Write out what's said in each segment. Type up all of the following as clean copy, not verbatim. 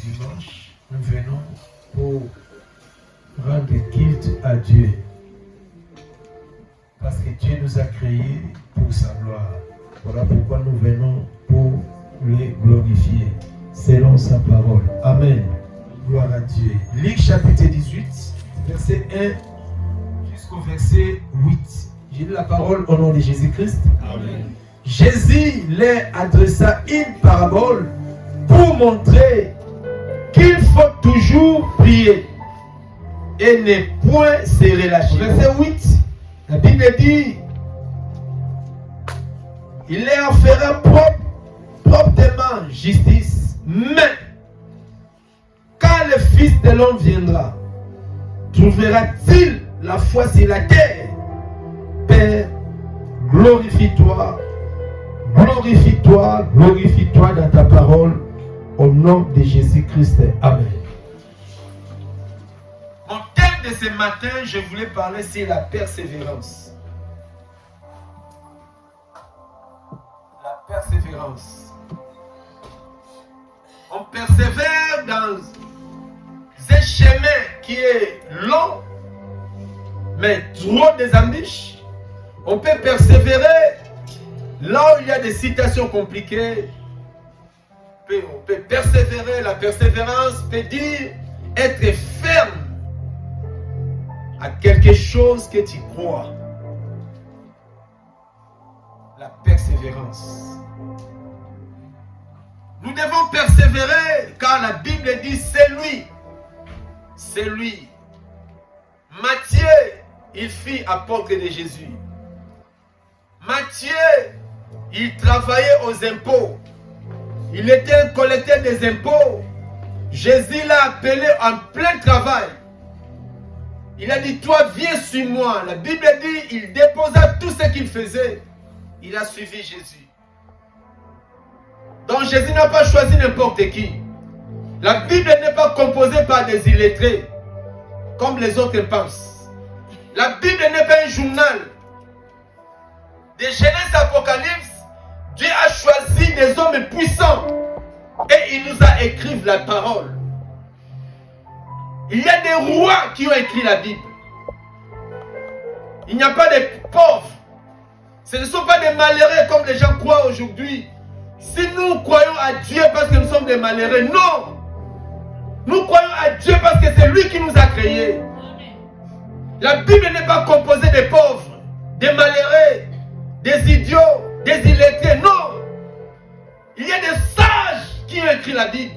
dimanche, nous venons pour rendre culte à Dieu. Parce que Dieu nous a créés pour sa gloire. Voilà pourquoi nous venons pour les glorifier, selon sa parole. Amen. Gloire à Dieu. Luc chapitre 18, verset 1 jusqu'au verset 8. J'ai lu la parole au nom de Jésus-Christ. Amen. Jésus leur adressa une parabole pour montrer qu'il faut toujours prier et ne point se relâcher. Verset 8, la Bible dit, il leur fera proprement justice, mais quand le Fils de l'homme viendra, trouvera-t-il la foi sur la terre? Père, glorifie-toi, glorifie-toi, glorifie-toi dans ta parole, au nom de Jésus-Christ. Amen. Mon thème de ce matin, je voulais parler sur la persévérance. La persévérance. On persévère dans un chemin qui est long, mais trop des embûches. On peut persévérer là où il y a des situations compliquées. On peut persévérer. La persévérance peut dire être ferme à quelque chose que tu crois. La persévérance. Nous devons persévérer car la Bible dit c'est lui. C'est lui. Matthieu, il fut apôtre de Jésus. Matthieu, il travaillait aux impôts. Il était un collecteur des impôts. Jésus l'a appelé en plein travail. Il a dit, toi viens sur moi. La Bible dit, il déposa tout ce qu'il faisait. Il a suivi Jésus. Donc Jésus n'a pas choisi n'importe qui. La Bible n'est pas composée par des illettrés, comme les autres pensent. La Bible n'est pas un journal. De Genèse à Apocalypse, Dieu a choisi des hommes puissants et il nous a écrit la parole. Il y a des rois qui ont écrit la Bible. Il n'y a pas de pauvres. Ce ne sont pas des malheureux comme les gens croient aujourd'hui. Si nous croyons à Dieu parce que nous sommes des malheureux, non. Nous croyons à Dieu parce que c'est lui qui nous a créés. La Bible n'est pas composée des pauvres, des malheureux, des idiots, des illettrés, non. Il y a des sages qui ont écrit la Bible.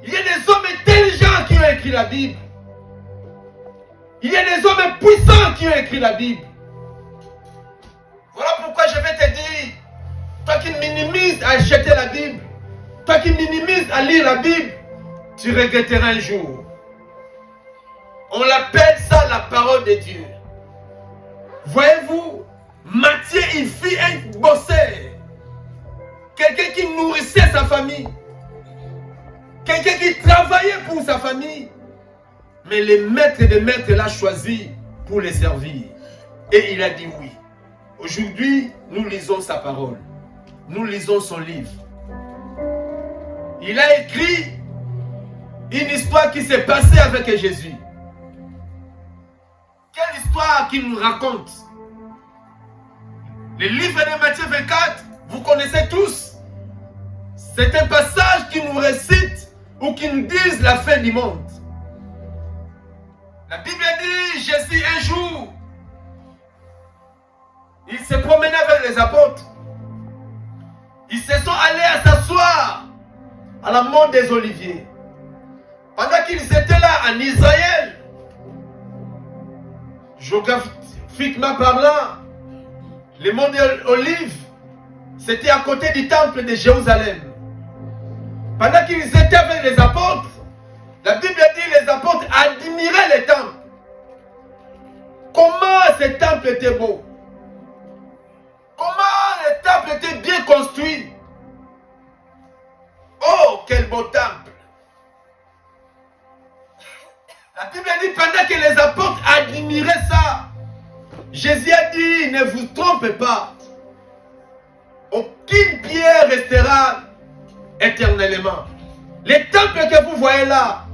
Il y a des hommes intelligents qui ont écrit la Bible. Il y a des hommes puissants qui ont écrit la Bible. Voilà pourquoi je vais te dire, toi qui minimises à acheter la Bible, toi qui minimises à lire la Bible, tu regretteras un jour. On l'appelle ça la parole de Dieu. Voyez-vous, Matthieu, il fit un bosseur. Quelqu'un qui nourrissait sa famille. Quelqu'un qui travaillait pour sa famille. Mais le maître des maîtres l'a choisi pour les servir. Et il a dit oui. Aujourd'hui, nous lisons sa parole. Nous lisons son livre. Il a écrit une histoire qui s'est passée avec Jésus. Quelle histoire qu'il nous raconte? Le livre de Matthieu 24, vous connaissez tous. C'est un passage qui nous récite ou qui nous dit la fin du monde. La Bible dit, Jésus un jour, il se promenait avec les apôtres. Ils se sont allés à s'asseoir à la monte des Oliviers. Pendant qu'ils étaient là en Israël, géographiquement parlant, le mont des Olives, c'était à côté du temple de Jérusalem. Pendant qu'ils étaient avec les apôtres, la Bible dit que les apôtres admiraient le temple. Comment ce temple était beau. Comment le temple était bien construit. Oh, quel beau temple. La Bible dit pendant que les apôtres admiraient ça, Jésus a dit, ne vous trompez pas. Aucune pierre restera éternellement. Les temples que vous voyez là,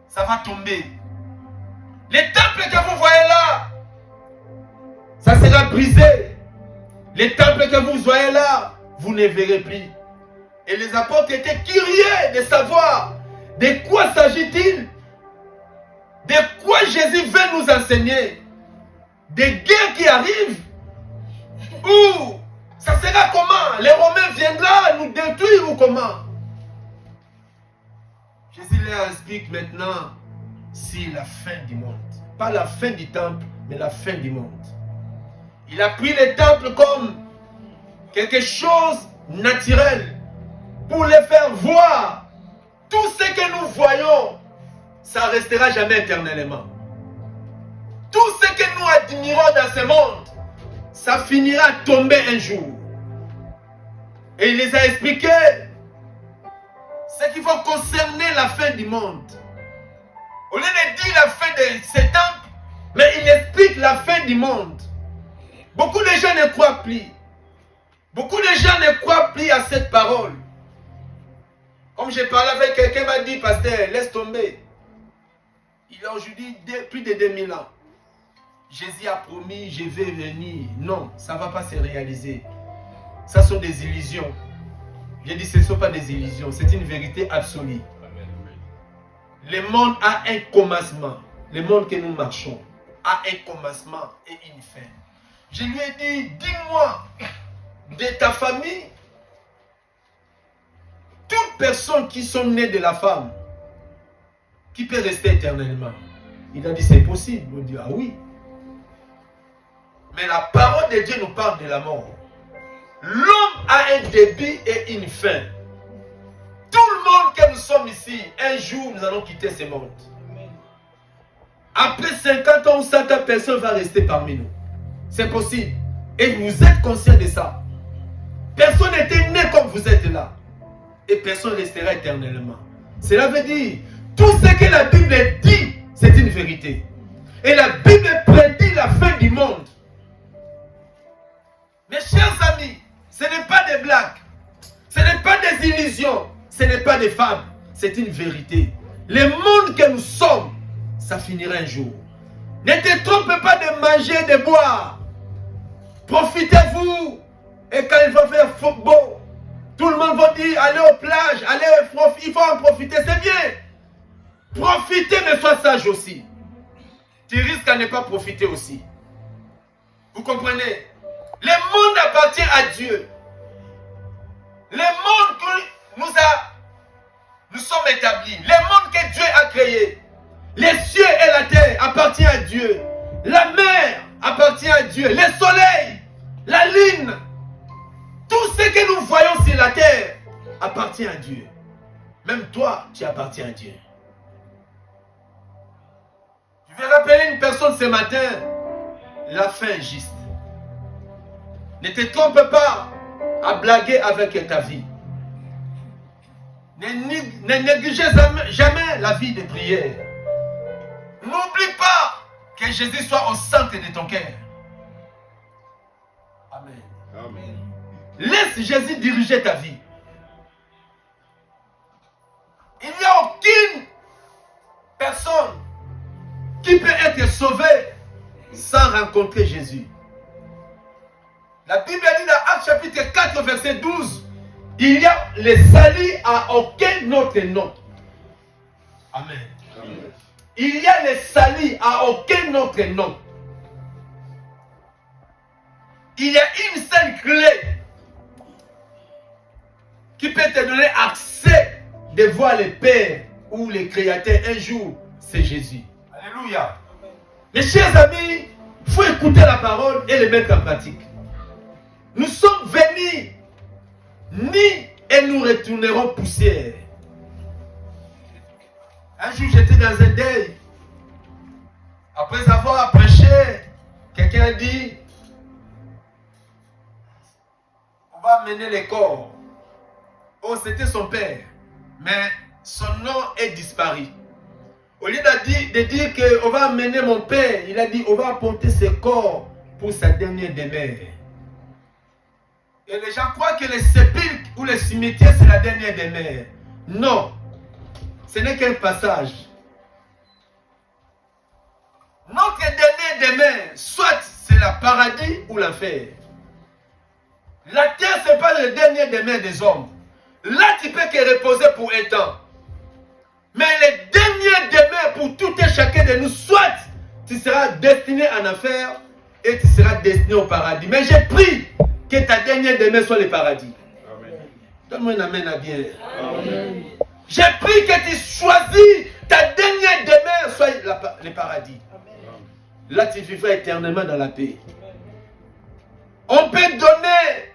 ça va tomber. Les temples que vous voyez là, ça sera brisé. Les temples que vous voyez là, vous ne verrez plus. Et les apôtres étaient curieux de savoir de quoi s'agit-il, de quoi Jésus veut nous enseigner. Des guerres qui arrivent, ou ça sera comment? Les Romains viendront nous détruire ou comment? Jésus leur explique maintenant, c'est la fin du monde. Pas la fin du temple, mais la fin du monde. Il a pris les temples comme quelque chose de naturel pour les faire voir. Tout ce que nous voyons, ça ne restera jamais éternellement. Tout ce que nous admirons dans ce monde, ça finira à tomber un jour. Et il les a expliqué ce qui va concerner la fin du monde. Au lieu de dire la fin de ces temples, mais il explique la fin du monde. Beaucoup de gens ne croient plus. Beaucoup de gens ne croient plus à cette parole. Comme j'ai parlé avec quelqu'un, m'a dit, pasteur, laisse tomber. Il a aujourd'hui plus de 2000 ans. Jésus a promis, je vais venir. Non, ça ne va pas se réaliser. Ça sont des illusions. J'ai dit, ce ne sont pas des illusions, c'est une vérité absolue. Le monde a un commencement. Le monde que nous marchons a un commencement et une fin. Je lui ai dit, dis-moi, de ta famille, toute personne qui sont nées de la femme, qui peut rester éternellement. Il a dit, c'est possible. On dit, ah oui. Mais la parole de Dieu nous parle de la mort. L'homme a un début et une fin. Tout le monde que nous sommes ici, un jour nous allons quitter ce monde. Après 50 ans ou 100 ans, personne ne va rester parmi nous. C'est possible. Et vous êtes conscient de ça. Personne n'était né comme vous êtes là. Et personne ne restera éternellement. Cela veut dire, tout ce que la Bible dit, c'est une vérité. Et la Bible prédit la fin du monde. Mes chers amis, ce n'est pas des blagues. Ce n'est pas des illusions. Ce n'est pas des fables. C'est une vérité. Le monde que nous sommes, ça finira un jour. Ne te trompe pas de manger, de boire. Profitez-vous. Et quand il va faire beau, tout le monde va dire, allez aux plages, il faut en profiter. C'est bien. Profitez, mais sois sage aussi. Tu risques à ne pas profiter aussi. Vous comprenez? Le monde appartient à Dieu. Le monde que nous sommes établis. Le monde que Dieu a créé. Les cieux et la terre appartiennent à Dieu. La mer appartient à Dieu. Le soleil, la lune, tout ce que nous voyons sur la terre appartient à Dieu. Même toi, tu appartiens à Dieu. Je vais rappeler une personne ce matin. La fin est juste. Ne te trompe pas à blaguer avec ta vie. Ne négligez jamais la vie de prière. N'oublie pas que Jésus soit au centre de ton cœur. Amen. Amen. Laisse Jésus diriger ta vie. Il n'y a aucune personne qui peut être sauvée sans rencontrer Jésus. La Bible dit dans Actes chapitre 4 verset 12, il y a le salut à aucun autre nom. Amen. Amen. Il y a le salut à aucun autre nom. Il y a une seule clé qui peut te donner accès de voir le Père ou le Créateur un jour, c'est Jésus. Alléluia. Mes chers amis, il faut écouter la parole et le mettre en pratique. Nous sommes venus ni et nous retournerons poussière. Un jour j'étais dans un deuil. Après avoir prêché, quelqu'un a dit, on va amener les corps. Oh, c'était son père. Mais son nom est disparu. Au lieu de dire qu'on va amener mon père, il a dit on va apporter ses corps pour sa dernière demeure. Et les gens croient que les sépulcres ou les cimetières, c'est la dernière des mers. Non. Ce n'est qu'un passage. Notre dernier des mers, soit c'est le paradis ou l'enfer. La terre, ce n'est pas le dernier des mers des hommes. Là, tu peux que reposer pour un temps. Mais les derniers des mers pour tout et chacun de nous, soit tu seras destiné en enfer et tu seras destiné au paradis. Mais j'ai pris que ta dernière demeure soit le paradis. Donne-moi un amen à bien. Amen. J'ai pris que tu choisis ta dernière demeure soit le paradis. Amen. Là, tu vivras éternellement dans la paix. On peut donner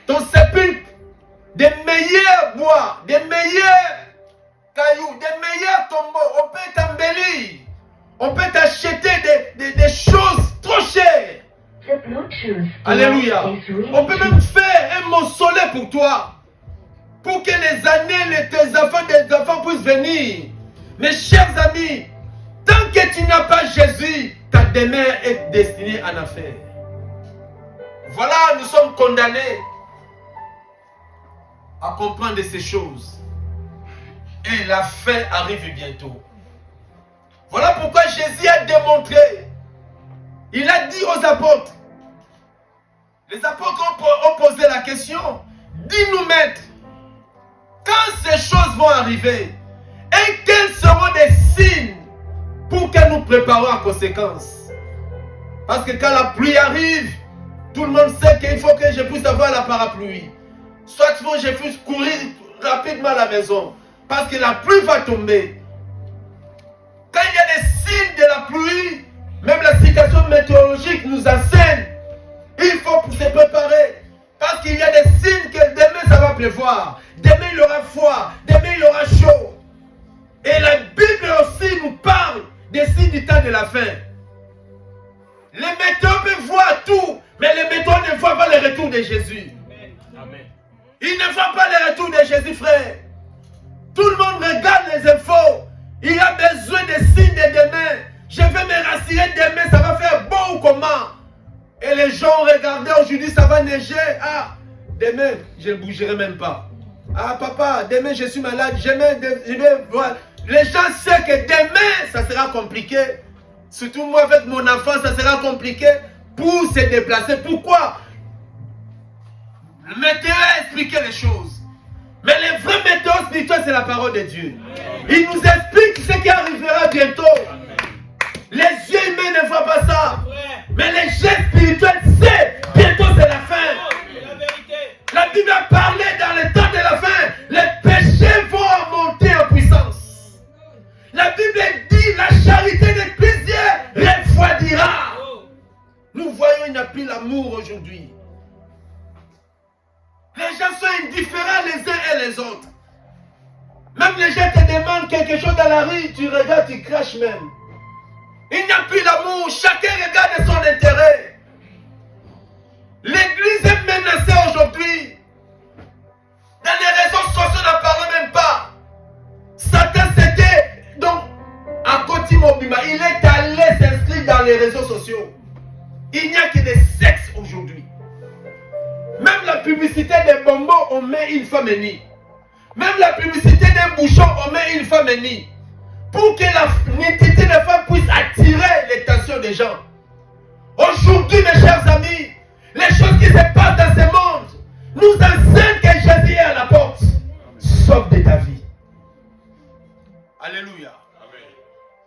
ton sépulcre des meilleurs bois, des meilleurs cailloux, des meilleurs tombeaux. On peut t'embellir. On peut t'acheter des choses trop chères. Alléluia. On peut même faire un mausolée pour toi. Pour que les années, tes enfants, des enfants puissent venir. Mes chers amis, tant que tu n'as pas Jésus, ta demeure est destinée en enfer. Voilà, nous sommes condamnés à comprendre ces choses. Et la fin arrive bientôt. Voilà pourquoi Jésus a démontré. Il a dit aux apôtres. Les apôtres ont posé la question. Dis-nous, maître, quand ces choses vont arriver, et quels seront des signes pour que nous préparions en conséquence? Parce que quand la pluie arrive, tout le monde sait qu'il faut que je puisse avoir la parapluie. Soit il faut que je puisse courir rapidement à la maison. Parce que la pluie va tomber. Quand il y a des signes de la pluie, même la situation météorologique nous enseigne. Il faut se préparer. Parce qu'il y a des signes que demain ça va pleuvoir. Demain il y aura froid. Demain il y aura chaud. Et la Bible aussi nous parle des signes du temps de la fin. Les météos peuvent voir tout. Mais les météos ne voient pas le retour de Jésus. Amen. Ils ne voient pas le retour de Jésus, frère. Tout le monde regarde les infos. Il y a besoin de signes de demain. Je vais me rassurer demain, ça va faire beau ou comment? Et les gens regardaient aujourd'hui, ça va neiger. Ah, demain, je ne bougerai même pas. Ah, papa, demain, je suis malade. Je vais voir. Les gens savent que demain, ça sera compliqué. Surtout moi, avec mon enfant, ça sera compliqué pour se déplacer. Pourquoi? Le météo a expliqué les choses. Mais les vrais météos spirituels, c'est la parole de Dieu. Il nous explique ce qui arrivera bientôt. Les yeux humains ne voient pas ça. Mais les gestes spirituels, c'est bientôt c'est la fin. La Bible a parlé dans le temps de la fin. Les péchés vont monter en puissance. La Bible dit la charité de plusieurs refroidira. Nous voyons il n'y a plus l'amour aujourd'hui. Les gens sont indifférents les uns et les autres. Même les gens te demandent quelque chose dans la rue, tu regardes, tu craches même. Il n'y a plus l'amour, chacun regarde son intérêt. L'église est menacée aujourd'hui. Dans les réseaux sociaux, on n'en parle même pas. Satan c'était donc à Koti Mobima. Il est allé s'inscrire dans les réseaux sociaux. Il n'y a que des sexes aujourd'hui. Même la publicité des bonbons, on met une femme nue. Même la publicité d'un bouchon, on met une femme nue. Pour que la nudité des femmes puisse attirer l'attention des gens. Aujourd'hui, mes chers amis, les choses qui se passent dans ce monde nous enseignent que Jésus est à la porte. Sauve de ta vie. Alléluia. Amen.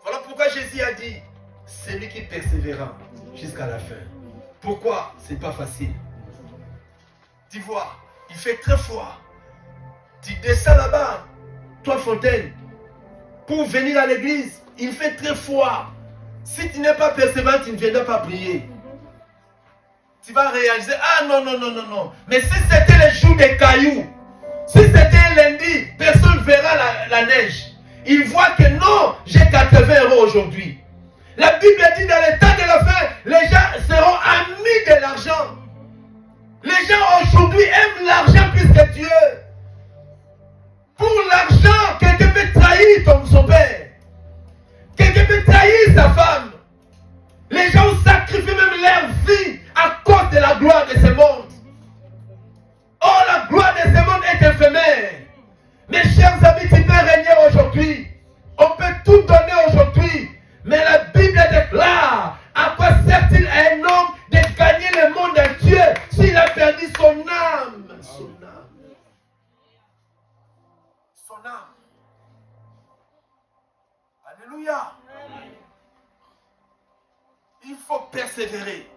Voilà pourquoi Jésus a dit, c'est lui qui persévérera jusqu'à la fin. Pourquoi? C'est pas facile. Tu vois, il fait très froid. Tu descends là-bas, toi Fontaine, pour venir à l'église, il fait très froid. Si tu n'es pas persévérant, tu ne viendras pas prier. Tu vas réaliser, ah non, non, non, non, non. Mais si c'était le jour des cailloux, si c'était un lundi, personne ne verra la neige. Il voit que non, j'ai 80 € aujourd'hui. La Bible dit dans le temps de la fin, les gens seront amis de l'argent. Les gens aujourd'hui aiment l'argent plus que Dieu. Pour l'argent, quelqu'un peut trahir son père. Quelqu'un peut trahir sa femme. Les gens sacrifient même leur vie à cause de la gloire de ce monde. chers amis, tu peux régner aujourd'hui. On peut tout donner aujourd'hui. Mais la Bible déclare, à quoi sert-il à un homme de gagner le monde entier s'il a perdu son âme? Son âme. Son âme. Alléluia. Il faut persévérer.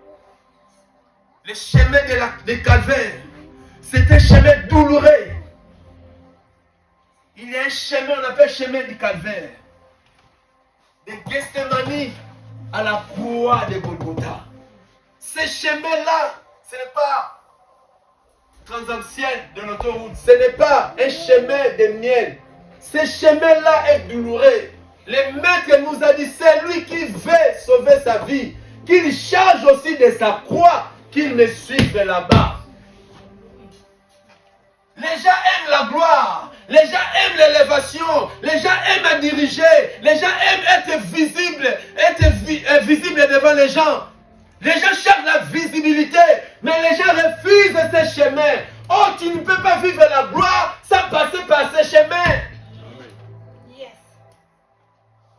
Le chemin de calvaire, c'est un chemin douloureux. Il y a un chemin, on appelle chemin du calvaire. De Gethsémani à la croix de Golgotha. Ce chemin-là, ce n'est pas transanciel de l'autoroute. Ce n'est pas un chemin de miel. Ce chemin-là est douloureux. Le maître nous a dit, c'est lui qui veut sauver sa vie, qu'il charge aussi de sa croix, qu'il me suive là-bas. Les gens aiment la gloire, les gens aiment l'élévation, les gens aiment à diriger, les gens aiment être visibles devant les gens. Les gens cherchent la visibilité, mais les gens refusent ce chemin. Oh, tu ne peux pas vivre la gloire sans passer par ce chemin.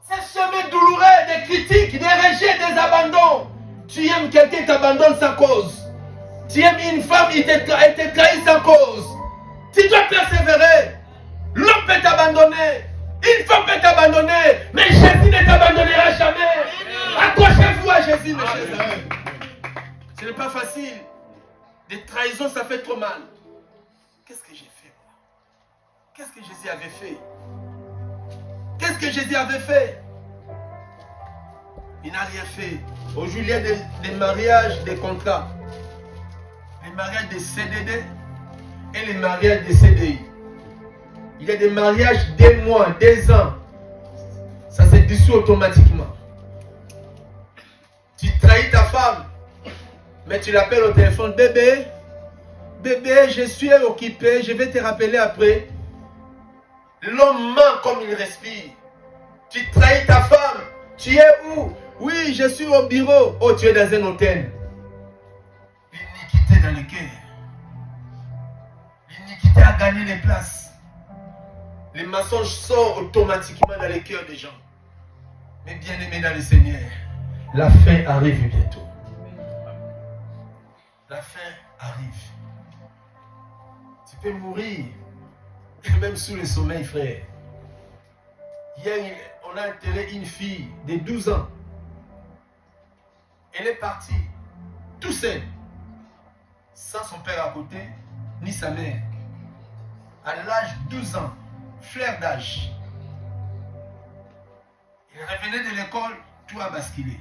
Ce chemin douloureux, des critiques, des rejets, des abandons. Tu aimes quelqu'un qui t'abandonne sans cause. Tu aimes une femme qui te trahit sans cause. Tu dois persévérer. L'homme peut t'abandonner. Une femme peut t'abandonner. Mais Jésus ne t'abandonnera jamais. Accrochez-vous à Jésus, mes chers amis. Ce n'est pas facile. Des trahisons, ça fait trop mal. Qu'est-ce que j'ai fait, moi? Qu'est-ce que Jésus avait fait? Qu'est-ce que Jésus avait fait? Il n'a rien fait. Aujourd'hui, il y a des mariages, des contrats. Les mariages de CDD et les mariages de CDI. Il y a des mariages des mois, des ans. Ça se dissout automatiquement. Tu trahis ta femme, mais tu l'appelles au téléphone. Bébé, je suis occupé, je vais te rappeler après. L'homme ment comme il respire. Tu trahis ta femme. Tu es où? Oui, je suis au bureau. Oh, tu es dans un hôtel. L'iniquité dans le cœur. L'iniquité a gagné les places. Les mensonges sortent automatiquement dans les cœurs des gens. Mais bien aimés dans le Seigneur, la fin arrive bientôt. La fin arrive. Tu peux mourir. Même sous le sommeil, frère. Hier, on a enterré une fille de 12 ans. Elle est partie, tout seul, sans son père à côté, ni sa mère. À l'âge de 12 ans, fleur d'âge. Il revenait de l'école, tout a basculé.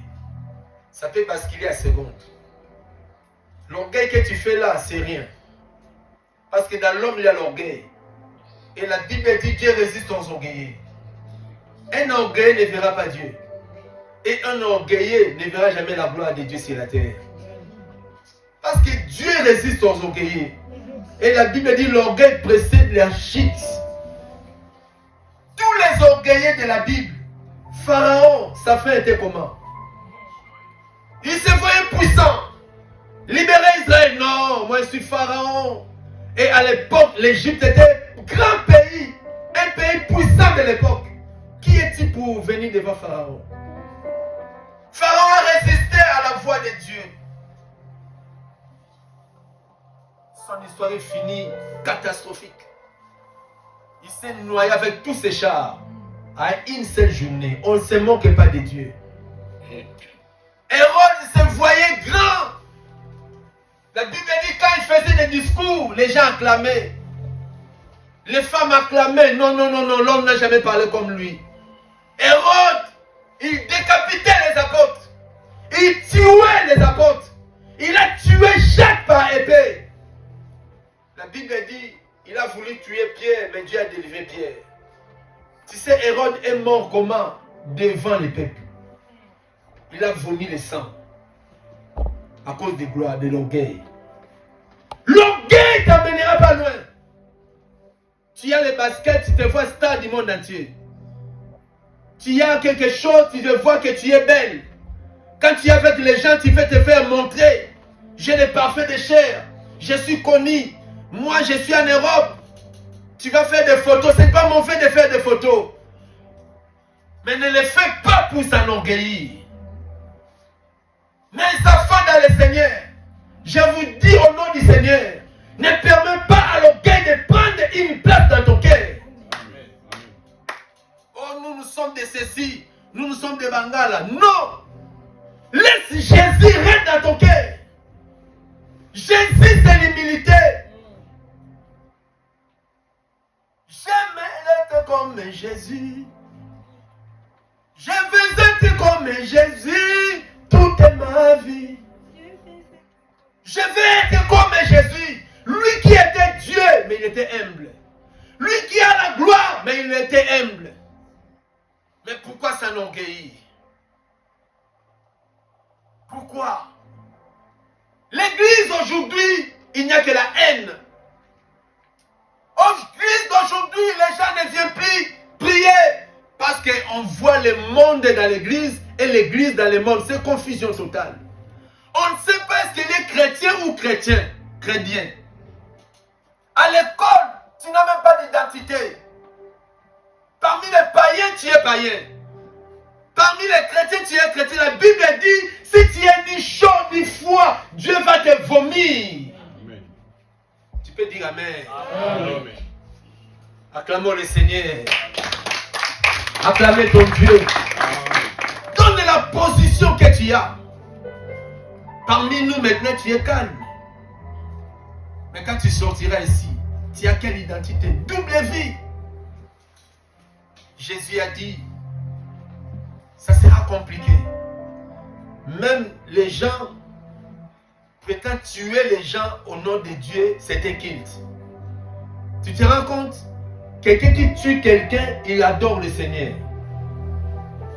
Ça peut basculer à seconde. L'orgueil que tu fais là, c'est rien. Parce que dans l'homme, il y a l'orgueil. Et la Bible dit Dieu résiste aux orgueillés. Un orgueilleux ne verra pas Dieu. Et un orgueilleux ne verra jamais la gloire de Dieu sur la terre. Parce que Dieu résiste aux orgueillés. Et la Bible dit l'orgueil précède la chute. Tous les orgueillés de la Bible, Pharaon, sa fin était comment? Il se voyait puissant. Libérer Israël, non, moi je suis Pharaon. Et à l'époque, l'Égypte était grand pays, un pays puissant de l'époque. Qui est-il pour venir devant Pharaon? Pharaon a résisté à la voix de Dieu. Son histoire est finie, catastrophique. Il s'est noyé avec tous ses chars à une seule journée. On ne se moque pas de Dieu. Hérode se voyait grand. La Bible dit quand il faisait des discours, les gens acclamaient. Les femmes acclamaient. Non, l'homme n'a jamais parlé comme lui. Hérode, il décapitait les apôtres. Il tuait les apôtres. Il a tué Jacques par épée. La Bible dit, il a voulu tuer Pierre, mais Dieu a délivré Pierre. Tu sais, Hérode est mort comment? Devant les peuples. Il a vomi le sang. À cause de gloire, de l'orgueil. L'orgueil ne t'amènera pas loin. Tu as les baskets, tu te vois star du monde entier. Tu as quelque chose, tu te vois que tu es belle. Quand tu es avec les gens, tu veux te faire montrer. J'ai le parfum de chair. Je suis connu. Moi, je suis en Europe. tu vas faire des photos. C'est pas mon fait de faire des photos. Mais ne les fais pas pour s'enorgueillir. Mais sa foi dans le Seigneur. Je vous dis au nom du Seigneur, ne permets pas à l'orgueil de prendre une place dans ton cœur. Oh, nous sommes des ceci, nous sommes des Bangala. Non! Laisse Jésus rentrer dans ton cœur. Jésus, c'est l'humilité. J'aimerais être comme Jésus. Je veux être comme Jésus toute ma vie. Je veux être comme Jésus. Lui qui était Dieu, mais il était humble. Lui qui a la gloire, mais il était humble. Mais pourquoi s'enorgueillir? Pourquoi? L'église aujourd'hui, il n'y a que la haine. L'église d'aujourd'hui, les gens ne viennent plus prier. Parce qu'on voit le monde dans l'église et l'église dans le monde. C'est confusion totale. On ne sait pas est-ce qu'il est chrétien ou chrétien. À l'école, tu n'as même pas d'identité. Parmi les païens, tu es païen. Parmi les chrétiens, tu es chrétien. La Bible dit, si tu es ni chaud ni froid, Dieu va te vomir. Amen. Tu peux dire Amen. Amen. Acclamons le Seigneur. Acclamez ton Dieu. Donne la position que tu as. Parmi nous maintenant, tu es calme. Mais quand tu sortiras ici, tu as quelle identité? Double vie. Jésus a dit, ça sera compliqué. Même les gens, peut-être tuer les gens au nom de Dieu, c'est un culte. Tu te rends compte? Quelqu'un qui tue quelqu'un, il adore le Seigneur.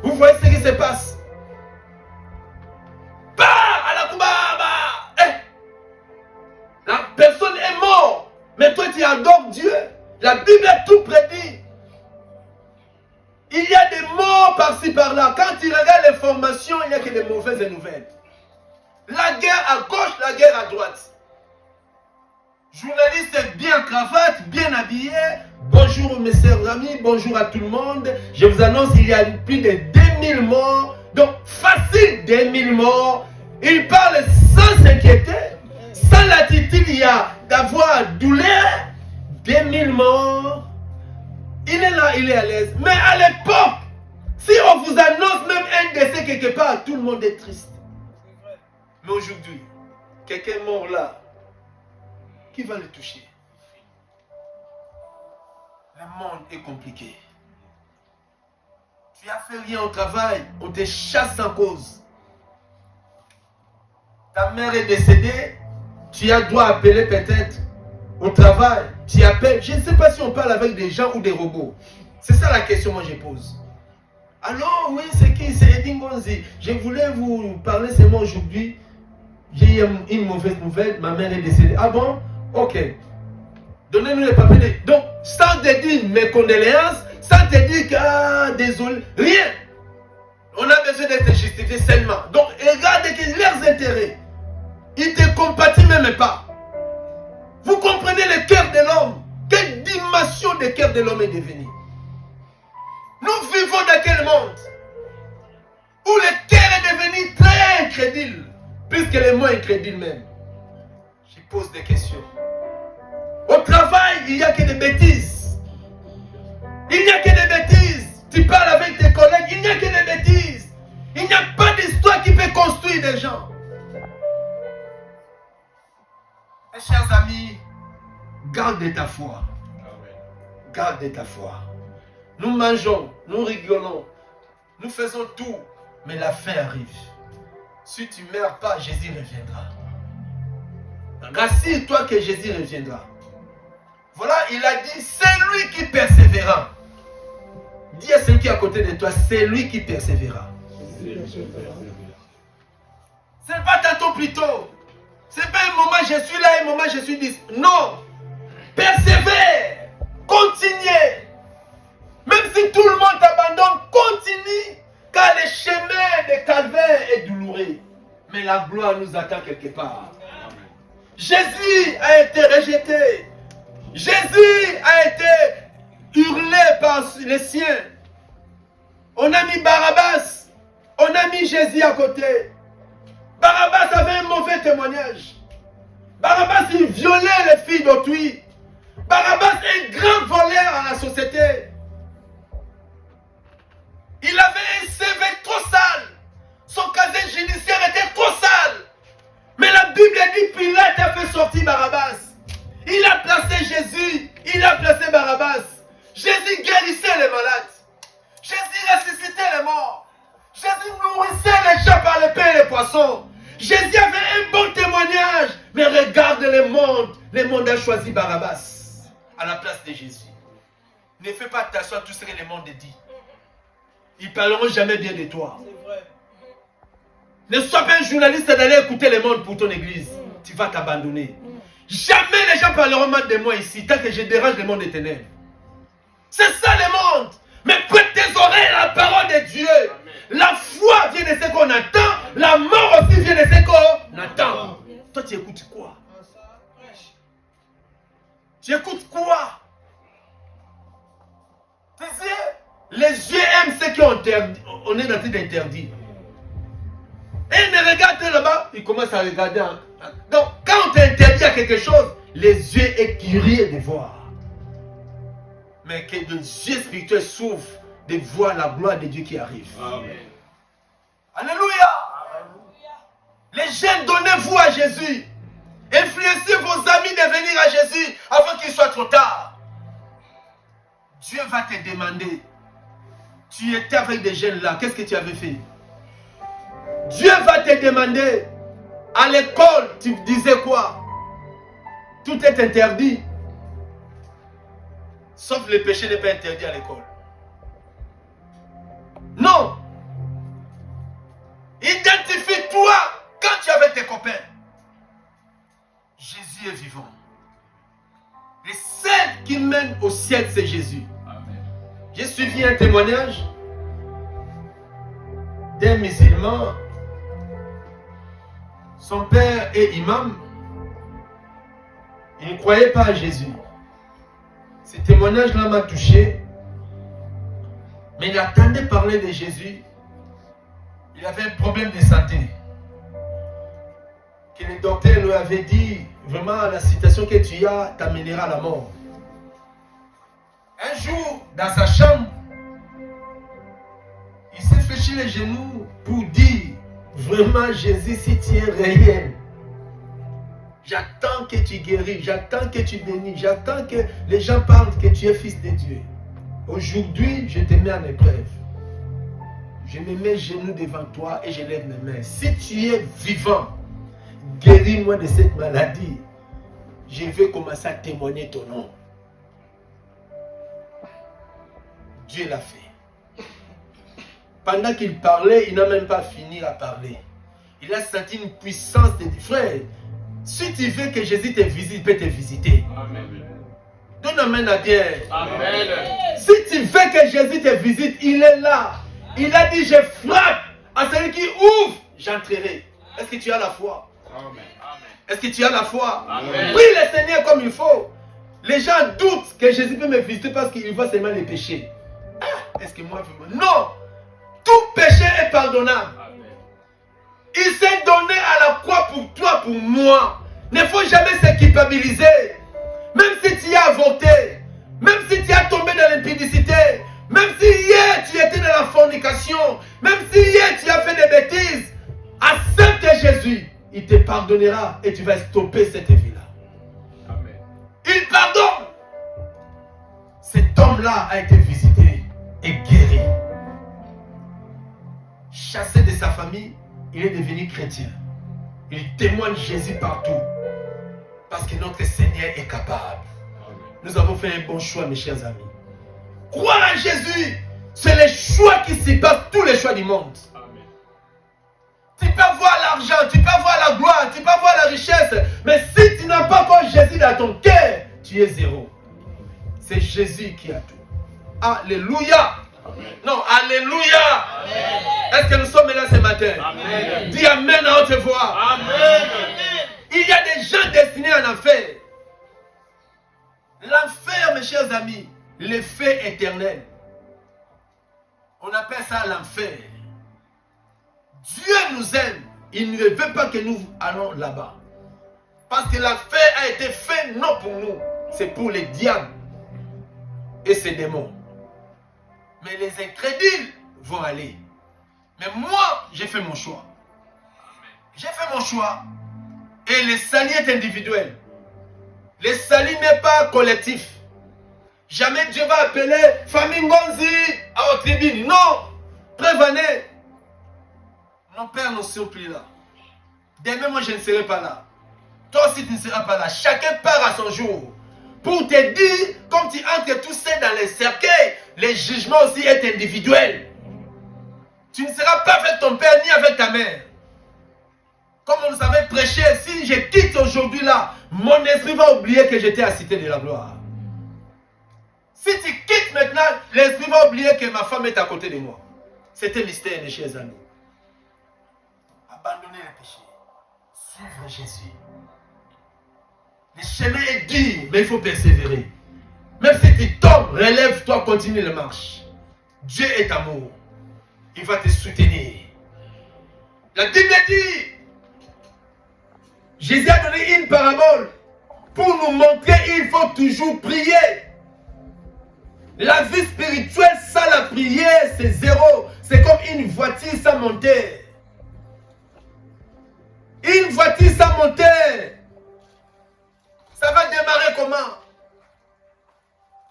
Vous voyez ce qui se passe? La personne est morte, mais toi tu adores Dieu. La Bible a tout prédit. Il y a des morts par-ci par-là. Quand tu regardes les formations, il n'y a que des mauvaises nouvelles. La guerre à gauche, la guerre à droite. Journaliste bien cravate, bien habillé. Bonjour mes chers amis, bonjour à tout le monde. Je vous annonce qu'il y a plus de 2000 morts. Donc facile 2000 morts. Il parle sans s'inquiéter. Sans l'attitude il y a d'avoir douleur. 2000 morts. Il est là, il est à l'aise. Mais à l'époque, si on vous annonce même un décès quelque part, tout le monde est triste. Mais aujourd'hui, quelqu'un est mort là. Qui va le toucher? Le monde est compliqué. Tu n'as fait rien au travail, on te chasse en cause. Ta mère est décédée, tu as droit appeler peut-être au travail, tu appelles. Je ne sais pas si on parle avec des gens ou des robots. C'est ça la question que moi je pose. Alors, oui, c'est qui? C'est Eddie Ngonzi. Je voulais vous parler seulement aujourd'hui. J'ai eu une mauvaise nouvelle, ma mère est décédée. Ah bon? Ok. Donnez-nous les papiers. Donc, sans te dire mes condoléances, sans te dire que, ah, désolé, rien. On a besoin d'être justifié seulement. Donc, regarde que leurs intérêts, ils ne te compatissent même pas. Vous comprenez le cœur de l'homme? Quelle dimension de cœur de l'homme est devenu? Nous vivons dans quel monde où le cœur est devenu très incrédule, plus que les mots incrédules même. Je pose des questions. Au travail, il n'y a que des bêtises. Il n'y a que des bêtises. Tu parles avec tes collègues, il n'y a que des bêtises. Il n'y a pas d'histoire qui peut construire des gens. Mes chers amis, garde ta foi. Garde ta foi. Nous mangeons, nous rigolons, nous faisons tout, mais la fin arrive. Si tu ne meurs pas, Jésus reviendra. Rassure-toi que Jésus reviendra. Voilà, il a dit, c'est lui qui persévérera. Dis à celui qui est à côté de toi, c'est lui qui persévérera. Ce n'est pas tantôt plus tôt. Ce n'est pas un moment je suis là, un moment je suis dit. Non. Persévère. Continuez. Même si tout le monde t'abandonne, continue. Car le chemin de calvaire est douloureux. Mais la gloire nous attend quelque part. Jésus a été rejeté. Jésus a été hurlé par les siens. On a mis Barabbas, on a mis Jésus à côté. Barabbas avait un mauvais témoignage. Barabbas, il violait les filles d'autrui. Barabbas est un grand voleur à la société. Il avait un CV trop sale. Son casier judiciaire était trop sale. Mais la Bible dit Pilate a fait sortir Barabbas. Il a placé Jésus. Il a placé Barabbas. Jésus guérissait les malades. Jésus ressuscitait les morts. Jésus nourrissait les gens par le pain et les poissons. Jésus avait un bon témoignage. Mais regarde le monde. Le monde a choisi Barabbas à la place de Jésus. Ne fais pas attention à tout ce que le monde dit. Ils ne parleront jamais bien de toi. Ne sois pas un journaliste d'aller écouter le monde pour ton église. Tu vas t'abandonner. Jamais les gens parleront mal de moi ici, tant que je dérange le monde des ténèbres. C'est ça le monde. Mais prête tes oreilles à la parole de Dieu. Amen. La foi vient de ce qu'on attend. La mort aussi vient de ce qu'on attend. Toi, tu écoutes quoi? Tu écoutes quoi? Tu sais, les yeux aiment ce qu'on est en train d'interdire. Et ils ne regardent là-bas, ils commencent à regarder. Donc, quand on t'interdit à quelque chose, les yeux sont curieux de voir. Mais que les yeux spirituels s'ouvrent de voir la gloire de Dieu qui arrive. Amen. Alléluia. Les jeunes, donnez-vous à Jésus. Influencez vos amis de venir à Jésus avant qu'il soit trop tard. Dieu va te demander. Tu étais avec des jeunes là, qu'est-ce que tu avais fait? Dieu va te demander. À l'école, tu disais quoi? Tout est interdit. Sauf le péché n'est pas interdit à l'école. Non. Identifie-toi quand tu es avec tes copains. Jésus est vivant. Le seul qui mène au ciel, c'est Jésus. Amen. J'ai suivi un témoignage d'un musulman. Son père est imam. Il ne croyait pas à Jésus. Ce témoignage-là m'a touché. Mais il attendait parler de Jésus. Il avait un problème de santé. Que le docteur lui avait dit, vraiment la situation que tu as t'amènera à la mort. Un jour, dans sa chambre, il s'est fléchi les genoux pour dire, vraiment Jésus, si tu es réel, j'attends que tu guéris, j'attends que tu bénis, j'attends que les gens parlent que tu es fils de Dieu. Aujourd'hui, je te mets en épreuve. Je me mets genoux devant toi et je lève mes mains. Si tu es vivant, guéris-moi de cette maladie. Je vais commencer à témoigner ton nom. Dieu l'a fait. Pendant qu'il parlait, il n'a même pas fini à parler. Il a senti une puissance de frère. Si tu veux que Jésus te visite, il peut te visiter. Amen. Donne amen à Dieu. Amen. Si tu veux que Jésus te visite, il est là. Il a dit, je frappe à celui qui ouvre, j'entrerai. Est-ce que tu as la foi? Amen. Est-ce que tu as la foi? Amen. Prie le Seigneur comme il faut. Les gens doutent que Jésus peut me visiter parce qu'il voit seulement les péchés. Ah, est-ce que moi, non. Tout péché est pardonnable. Amen. Il s'est donné à la croix pour toi, pour moi. Ne faut jamais se culpabiliser. Même si tu as avorté, même si tu as tombé dans l'impudicité, même si hier tu étais dans la fornication, même si hier tu as fait des bêtises, accepte Jésus. Il te pardonnera et tu vas stopper cette vie-là. Amen. Il pardonne. Cet homme-là a été visité et guéri. Chassé de sa famille, il est devenu chrétien. Il témoigne Jésus partout. Parce que notre Seigneur est capable. Amen. Nous avons fait un bon choix, mes chers amis. Croire en Jésus, c'est le choix qui surpasse tous les choix du monde. Amen. Tu peux avoir l'argent, tu peux avoir la gloire, tu peux avoir la richesse. Mais si tu n'as pas encore Jésus dans ton cœur, tu es zéro. C'est Jésus qui a tout. Alléluia. Amen. Non, alléluia. Amen. Est-ce que nous sommes là ce matin? Amen. Dis amen à haute voix. Amen. Il y a des gens destinés en enfer. L'enfer, mes chers amis, l'effet éternel. On appelle ça l'enfer. Dieu nous aime. Il ne veut pas que nous allons là-bas. Parce que l'enfer a été fait non pour nous. C'est pour les diables et ses démons. Mais les incrédules vont aller. Mais moi, j'ai fait mon choix. J'ai fait mon choix. Et le salut est individuel. Le salut n'est pas collectif. Jamais Dieu va appeler famille Ngonzi à votre tribune. Non. Prévenez. Mon Père ne sera plus là. Demain, moi, je ne serai pas là. Toi aussi, tu ne seras pas là. Chacun part à son jour. Pour te dire, comme tu entres tous seul dans les cercueils, le jugement aussi est individuel. Tu ne seras pas avec ton père ni avec ta mère. Comme on nous avait prêché, si je quitte aujourd'hui là, mon esprit va oublier que j'étais à Cité de la Gloire. Si tu quittes maintenant, l'esprit va oublier que ma femme est à côté de moi. C'était mystère, mes chers amis. Abandonnez le péché. Suivre Jésus. Le chemin est dur, mais il faut persévérer. Même si tu tombes, relève-toi, continue la marche. Dieu est amour. Il va te soutenir. La Bible dit, Jésus a donné une parabole pour nous montrer qu'il faut toujours prier. La vie spirituelle sans la prière, c'est zéro. C'est comme une voiture sans moteur. Une voiture sans moteur, ça va démarrer comment?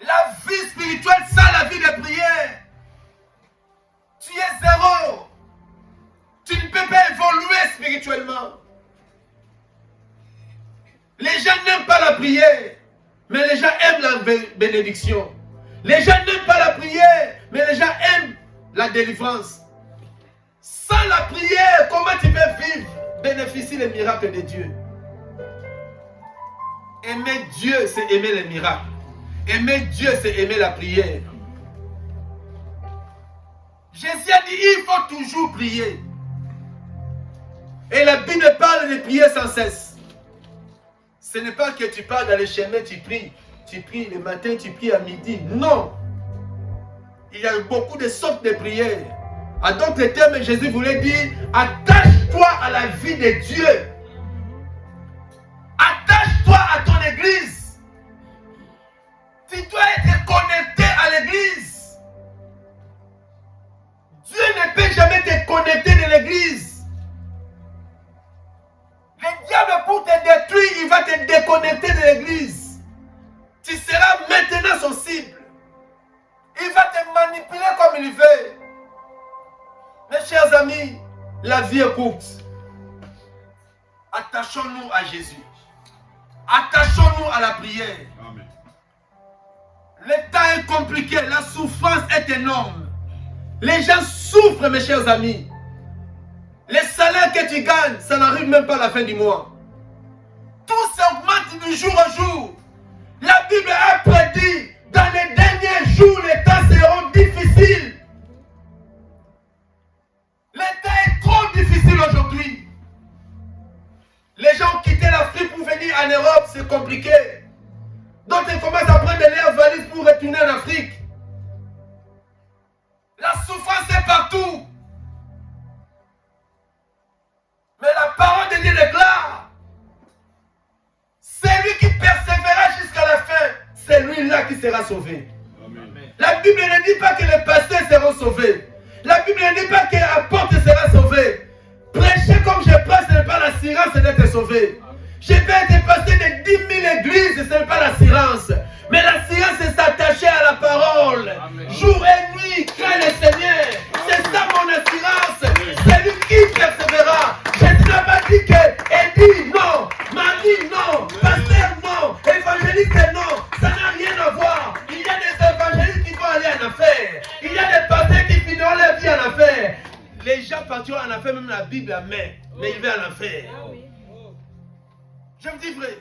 La vie spirituelle sans la vie de prière, tu es zéro. Tu ne peux pas évoluer spirituellement. Les gens n'aiment pas la prière, mais les gens aiment la bénédiction. Les gens n'aiment pas la prière, mais les gens aiment la délivrance. Sans la prière, comment tu peux vivre, bénéficier des miracles de Dieu? Aimer Dieu, c'est aimer les miracles. Aimer Dieu, c'est aimer la prière. Jésus a dit, il faut toujours prier. Et la Bible parle de prier sans cesse. Ce n'est pas que tu pars dans les chemins, tu pries. Tu pries le matin, tu pries à midi. Non. Il y a beaucoup de sortes de prières. En d'autres termes, Jésus voulait dire, attache-toi à la vie de Dieu. Attache-toi à ton église. Tu dois être connecté à l'église. Dieu ne peut jamais te connecter de l'église. Le diable, pour te détruire, il va te déconnecter de l'église. Tu seras maintenant son cible. Il va te manipuler comme il veut. Mes chers amis, la vie est courte. Attachons-nous à Jésus. Attachons-nous à la prière. Amen. Le temps est compliqué, la souffrance est énorme. Les gens souffrent, mes chers amis. Les salaires que tu gagnes, ça n'arrive même pas à la fin du mois. Tout s'augmente du jour au jour. La Bible a prédit, dans les derniers jours, les temps seront difficiles. Le temps est trop difficile aujourd'hui. Les gens ont quitté l'Afrique pour venir en Europe, c'est compliqué. D'autres commencent à prendre leurs valises pour retourner en Afrique. La souffrance est partout. Mais la parole de Dieu déclare, celui qui persévérera jusqu'à la fin, c'est lui-là qui sera sauvé. Amen. La Bible ne dit pas que les pasteurs seront sauvés. La Bible ne dit pas que l'apôtre sera sauvé. Prêcher comme je prêche, ce n'est pas l'assurance d'être sauvé. Je peux être pasteur de 10 000 églises, ce n'est pas l'assurance. Mais l'assurance, c'est s'attacher à la parole. Amen. Jour et nuit, crains le Seigneur. C'est ça mon assurance. C'est lui qui persévérera. Jésus n'a pas dit que Eddie, non. Marie, non. Pasteur, non. Évangéliste, non. Ça n'a rien à voir. Il y a des évangélistes qui vont aller en affaires. Il y a des pasteurs qui finiront leur vie en affaires. Les gens partiront en affaires, même la Bible la met. Mais ils vont en affaires. Je me dis vrai.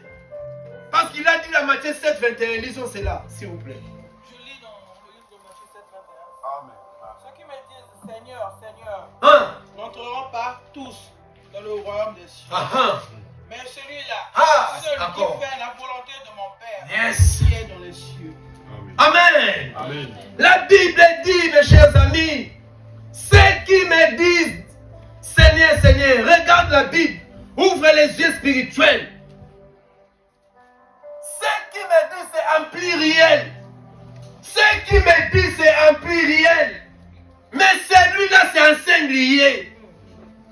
Parce qu'il a dit dans Matthieu 7, 21, lisons cela, s'il vous plaît. Je lis dans le livre de Matthieu 7, 21. Amen. Ceux qui me disent Seigneur, Seigneur, Hein? n'entreront pas tous dans le royaume des cieux. Ah, Mais celui-là, Ah, celui encore. qui fait la volonté de mon Père, Yes. qui est dans les cieux. Amen. Amen. La Bible dit, mes chers amis, ceux qui me disent, Seigneur, Seigneur, regarde la Bible, ouvre les yeux spirituels. Ceux qui me disent, c'est un pluriel. Ceux qui me disent, c'est un pluriel. Mais celui-là, c'est un singulier.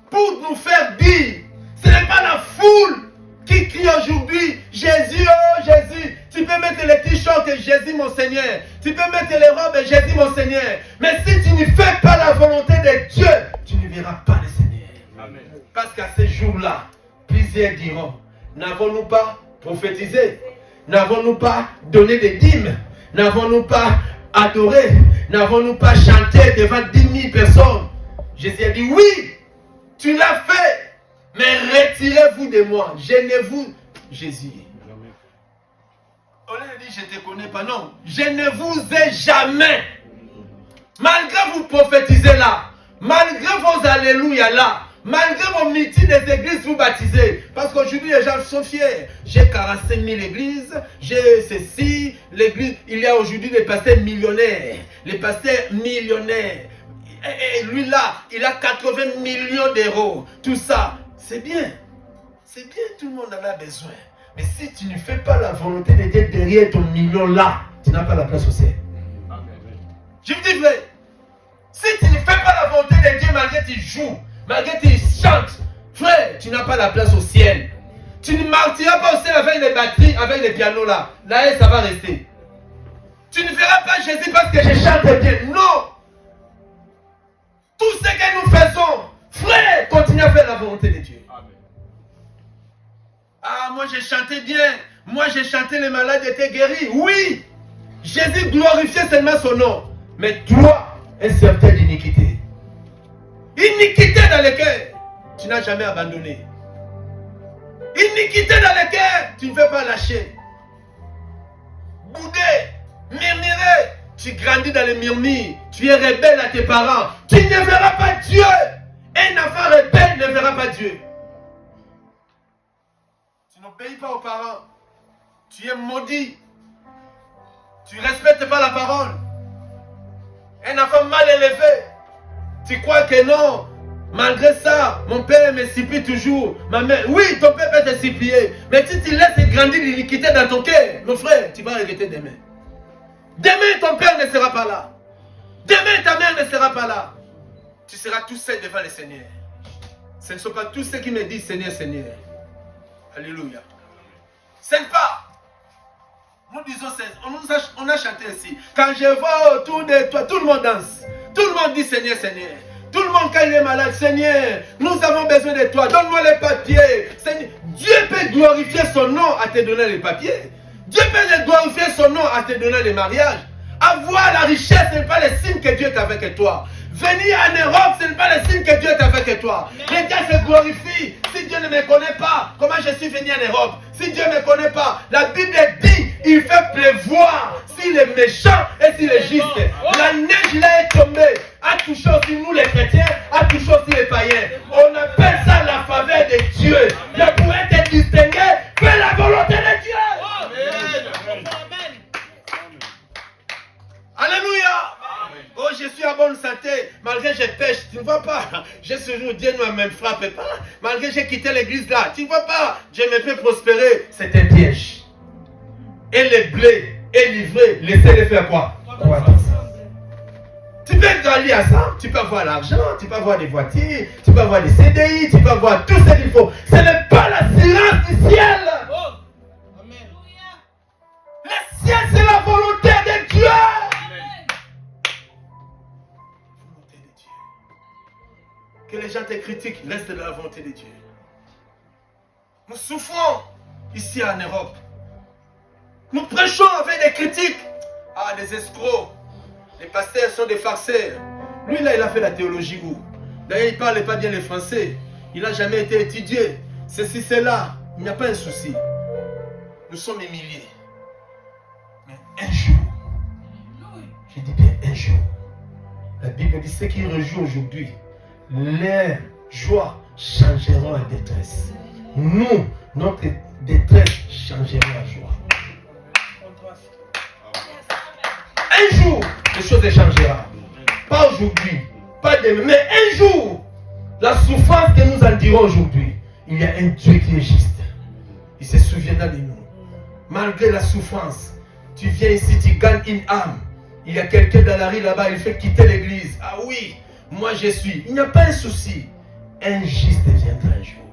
Pour nous faire dire, ce n'est pas la foule qui crie aujourd'hui, Jésus, oh Jésus. Tu peux mettre les t-shirts et Jésus mon Seigneur. Tu peux mettre les robes et Jésus mon Seigneur. Mais si tu ne fais pas la volonté de Dieu, tu ne verras pas le Seigneur. Amen. Parce qu'à ce jour-là, plusieurs diront, n'avons-nous pas prophétisé? N'avons-nous pas donné des dîmes? N'avons-nous pas adoré? N'avons-nous pas chanté devant 10 000 personnes? Jésus a dit, oui, tu l'as fait. Mais retirez-vous de moi. Gênez-vous, Jésus. Au lieu de dire, je ne te connais pas, non. Je ne vous ai jamais. Malgré vous prophétisez là, malgré vos alléluia là, malgré vos meetings des églises vous baptisez. Parce qu'aujourd'hui les gens sont fiers. J'ai 45 000 églises, j'ai ceci, l'église, il y a aujourd'hui des pasteurs millionnaires. Les pasteurs millionnaires. Et lui là, il a 80 millions d'euros. Tout ça, c'est bien. C'est bien, tout le monde en a besoin. Mais si tu ne fais pas la volonté de Dieu derrière ton million là, tu n'as pas la place au ciel. Je vous dis vrai. Si tu ne fais pas la volonté de Dieu malgré que tu joues, malgré que tu chantes, frère, tu n'as pas la place au ciel. Tu ne martiras pas au ciel avec les batteries, avec les pianos là. Là, ça va rester. Tu ne verras pas Jésus parce que je chante bien. Non. Tout ce que nous faisons, frère, continue à faire la volonté de Dieu. Ah, moi j'ai chanté bien. Moi j'ai chanté, les malades étaient guéris. Oui. Jésus glorifiait seulement son nom. Mais toi, un certain d'iniquité. Iniquité dans le cœur. Tu n'as jamais abandonné. Iniquité dans le cœur. Tu ne veux pas lâcher. Bouder, murmurer. Tu grandis dans les murmures. Tu es rebelle à tes parents. Tu ne verras pas Dieu. Un enfant rebelle ne verra pas Dieu. Tu n'obéis pas aux parents. Tu es maudit. Tu ne respectes pas la parole. Un enfant mal élevé. Tu crois que non. Malgré ça, mon père me supplie toujours. Ma mère, oui, ton père peut te supplier. Mais si tu laisses grandir l'iniquité dans ton cœur, mon frère, tu vas regretter demain. Demain, ton père ne sera pas là. Demain, ta mère ne sera pas là. Tu seras tout seul devant le Seigneur. Ce ne sont pas tous ceux qui me disent Seigneur, Seigneur. Alléluia. Ce n'est pas. Nous disons, on a chanté ici. Quand je vois autour de toi, tout le monde danse. Tout le monde dit Seigneur, Seigneur. Tout le monde, quand il est malade, Seigneur, nous avons besoin de toi. Donne-moi les papiers. Seigneur, Dieu peut glorifier son nom à te donner les papiers. Dieu peut glorifier son nom à te donner les mariages. Avoir la richesse, ce n'est pas le signe que Dieu est avec toi. Venir en Europe, ce n'est pas le signe que Dieu est avec toi. Les gars se glorifient. Si Dieu ne me connaît pas, comment je suis venu en Europe? Si Dieu ne me connaît pas, la Bible dit, il fait pleuvoir s'il est méchant et s'il est juste. La neige là est tombée, a touché aussi nous les chrétiens, a touché aussi les païens. On appelle ça la faveur de Dieu. Mais pour être distingué, fais la volonté de Dieu. Alléluia. Oh, je suis à bonne santé. Malgré que je pêche, tu ne vois pas. J'ai ce jour, Dieu ne me frappe pas. Malgré que j'ai quitté l'église là, tu ne vois pas. Dieu me fait prospérer. C'est un piège. Et le blé est livré. Laissez-le faire quoi? Tu peux gagner à ça. Tu peux avoir l'argent, tu peux avoir des voitures, tu peux avoir des CDI, tu peux avoir tout ce qu'il faut. Ce n'est pas l'assurance du ciel. Le ciel, c'est la volonté de Dieu. Que les gens te critiquent, reste de la volonté de Dieu. Nous souffrons ici en Europe. Nous prêchons avec des critiques. Ah, des escrocs. Les pasteurs sont des farceurs. Lui là, il a fait la théologie où? D'ailleurs, il ne parle pas bien le français. Il n'a jamais été étudié. Ceci, cela. Il n'y a pas un souci. Nous sommes des milliers. Mais un jour, je dis bien un jour, la Bible dit ce qui réjouit aujourd'hui, leurs joies changeront en détresse. Nous notre détresse changera en joie. Un jour, les choses changeront. Pas aujourd'hui, pas demain, mais un jour, la souffrance que nous endurons aujourd'hui, il y a un Dieu qui est juste. Il se souviendra de nous. Malgré la souffrance, tu viens ici, tu gagnes une âme. Il y a quelqu'un dans la rue là-bas, il fait quitter l'église. Ah oui, moi je suis. Il n'y a pas un souci. Un juste viendra un jour.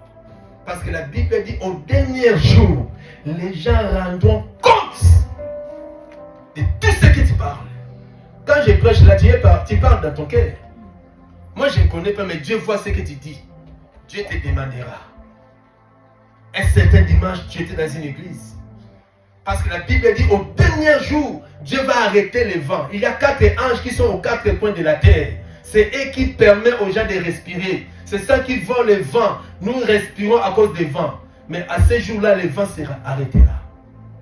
Parce que la Bible dit au dernier jour, les gens rendront compte de tout ce que tu parles. Quand je prêche là, tu parles dans ton cœur. Moi je ne connais pas, mais Dieu voit ce que tu dis. Dieu te demandera. Un certain dimanche, tu étais dans une église. Parce que la Bible dit au dernier jour, Dieu va arrêter les vents. Il y a 4 anges qui sont aux 4 coins de la terre. C'est eux qui permettent aux gens de respirer. C'est ça qui vont le vent. Nous respirons à cause des vents. Mais à ce jour-là, le vent sera arrêté là.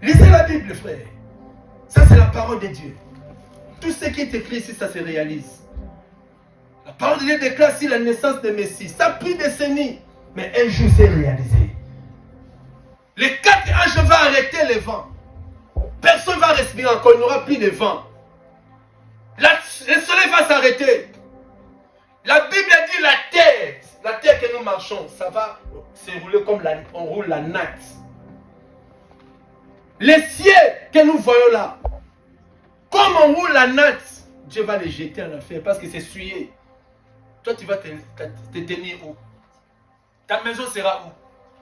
Lisez la Bible, frère. Ça, c'est la parole de Dieu. Tout ce qui est écrit ici, ça se réalise. La parole de Dieu déclare ici la naissance de Messie. Ça a pris des décennies. Mais un jour, c'est réalisé. Les 4 anges vont arrêter les vents. Personne ne va respirer encore. Il n'y aura plus de vent. Le soleil va s'arrêter. La Bible dit la terre que nous marchons, ça va se rouler comme on roule la natte. Les cieux que nous voyons là, comme on roule la natte, Dieu va les jeter en enfer parce que c'est souillé. Toi, tu vas te tenir où? Ta maison sera où?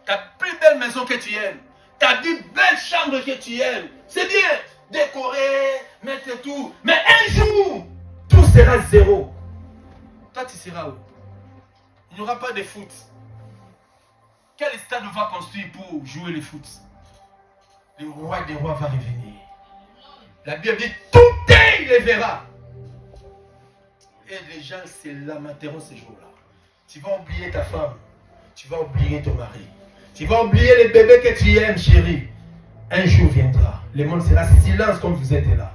Ta plus belle maison que tu aimes, ta plus belle chambre que tu aimes, c'est bien, décorer, mettre tout, mais un jour, tout sera zéro. Toi, tu seras où? Il n'y aura pas de foot. Quel stade on va construire pour jouer le foot? Le roi des rois va revenir. La Bible dit, tout est, il les verra. Et les gens se lamenteront ce jour-là. Tu vas oublier ta femme, tu vas oublier ton mari. Tu vas oublier les bébés que tu aimes, chérie. Un jour viendra. Le monde sera silence comme vous êtes là.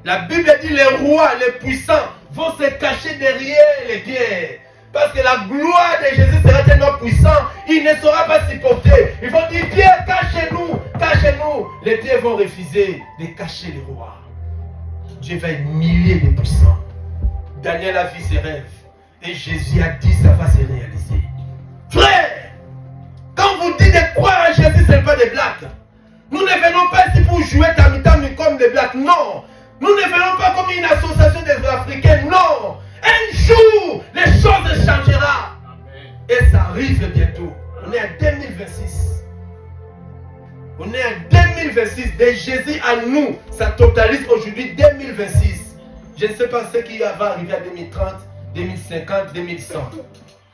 La Bible dit les rois, les puissants vont se cacher derrière les pierres. Parce que la gloire de Jésus sera tellement puissante, il ne saura pas supporter. Ils vont dire, Pierre, cachez-nous, cachez-nous. Les pierres vont refuser de cacher les rois. Dieu va humilier les puissants. Daniel a vu ses rêves. Et Jésus a dit, ça va se réaliser. Frère, quand vous dites de croire à Jésus, ce n'est pas des blagues. Nous ne venons pas ici pour jouer tam-tam comme des blagues. Non. Nous ne venons pas comme une association des Africains. Non. Un jour, les choses changeront. Et ça arrive bientôt. On est en 2026. On est en 2026. De Jésus à nous, ça totalise aujourd'hui 2026. Je ne sais pas ce qui va arriver à 2030, 2050, 2100.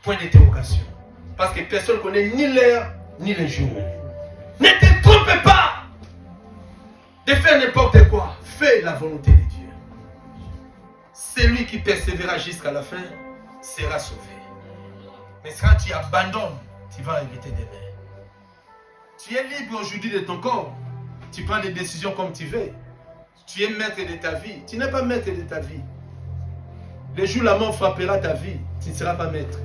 Point d'interrogation. Parce que personne ne connaît ni l'heure, ni le jour. Ne te trompe pas de faire n'importe quoi. Fais la volonté de Dieu. Celui qui persévérera jusqu'à la fin sera sauvé. Mais quand tu abandonnes, tu vas regretter demain. Tu es libre aujourd'hui de ton corps. Tu prends des décisions comme tu veux. Tu es maître de ta vie. Tu n'es pas maître de ta vie. Le jour où la mort frappera ta vie, tu ne seras pas maître.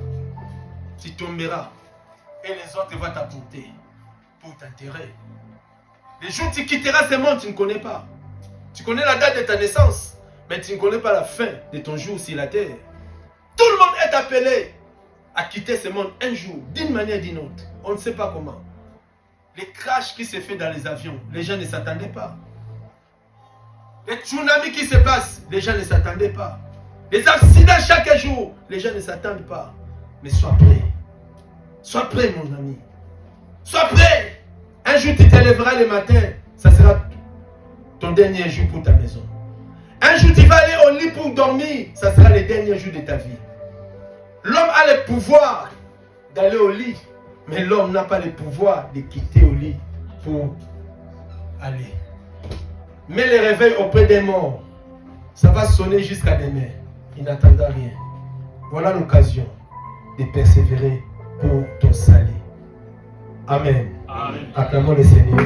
Tu tomberas. Et les autres vont t'apporter pour t'enterrer. Le jour où tu quitteras ce monde, tu ne connais pas. Tu connais la date de ta naissance, mais tu ne connais pas la fin de ton jour sur la terre. Tout le monde est appelé à quitter ce monde un jour, d'une manière ou d'une autre. On ne sait pas comment. Les crashs qui se font dans les avions, les gens ne s'attendaient pas. Les tsunamis qui se passent, les gens ne s'attendaient pas. Les accidents chaque jour, les gens ne s'attendent pas. Mais sois prêt. Sois prêt, mon ami. Sois prêt. Un jour, tu te lèveras le matin, ça sera ton dernier jour pour ta maison. Un jour, tu vas aller au lit pour dormir, ça sera le dernier jour de ta vie. L'homme a le pouvoir d'aller au lit, mais l'homme n'a pas le pouvoir de quitter au lit pour aller. Mais le réveil auprès des morts, ça va sonner jusqu'à demain. Il n'attendra rien. Voilà l'occasion de persévérer pour ton salut. Amen. Amen. Acclamons le Seigneur.